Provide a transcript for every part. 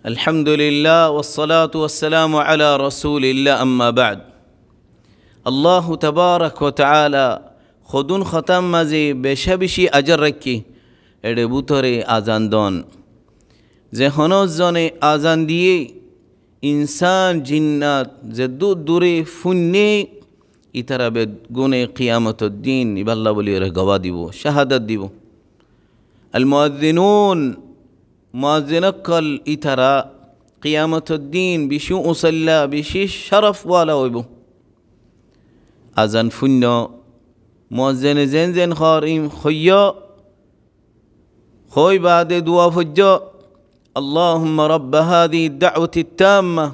আলহামদুলিল্লাহ ওয়াসসালাতু ওয়াসসালামু আলা রাসূলিল্লাহ আম্মা বা'দ। আল্লাহু তাবারাক ওয়া তাআলা খুদুন খতাম মাঝে বেশা বেশি আজর রাখি এর বুতরে আজান দন যে হনজনে আজান দিয়ে ইনসান জিন্নাত যে দূরে ফুন্নে ইতারা বে গুনে কিয়ামতের দিন ইবাল্লাহ বলি ওরা গওয়া দিব, শাহাদাত দিব। আল মুয়াজ্জিনুন মুয়াজ্জিনকল ইতারা কিয়ামতের দিন বিশু উসাল্লা বিশেষ শরফওয়ালা হইব। আজান ফুন্য মুয়াজ্জিনে জেন জেন খারিম খইয়া خوي بعد دعاء فجاء اللهم رب هذه الدعوة التامة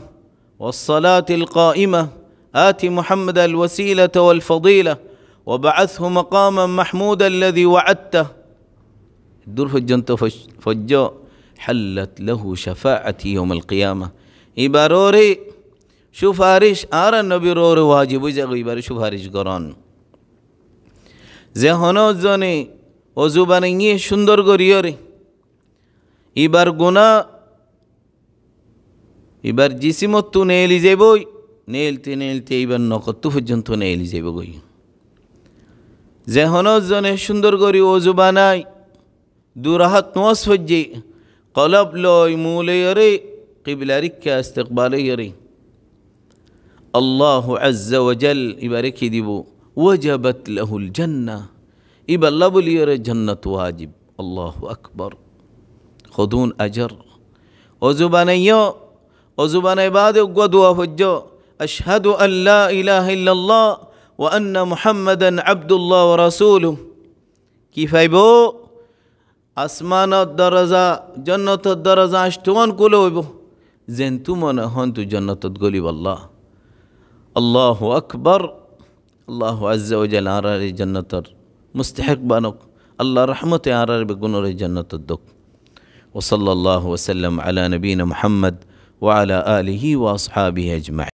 والصلاة القائمة آت محمد الوسيلة والفضيلة وبعثه مقاما محمودا الذي وعدته دور فجنت فجاء حلت له شفاعتي يوم القيامة إباروري شفارش آر النبي رور واجب جاء إباري شفارش قران زهنو زني অজুবানে নিয়ে সুন্দর করিয়রে এবার গোনা এবার জিসিমত নেলি যাবই নেলতে নেলতে এবার নকত পর্যন্ত নেলি যাব গই যে হনজনে সুন্দর করি অজু বানাই দুরাহাত নোয়াজ ফজ্জে কলব লয় মুলেয়রে কিবলারিকা ইস্তিকবালেয়রে আল্লাহ আজ্জা ওয়াজাল এবারে কি দিব ওয়াজাবাত লাহুল জান্নাহ إبا الله بلير جنة واجب. الله أكبر. خذون أجر وزباني بعد قدوة فجو أشهد أن لا إله إلا الله وأن محمدا عبد الله ورسوله كيف يبو أسمان الدرجة جنة الدرجة أشتوان كله يبو زنتم أنا هنتو جنة تقولي والله. الله أكبر. الله عز وجل أرى جنة مستحق بانك الله رحمته عرر بقنور جنة الدك. وصلى الله وسلم على نبينا محمد وعلى آله وأصحابه أجمعين.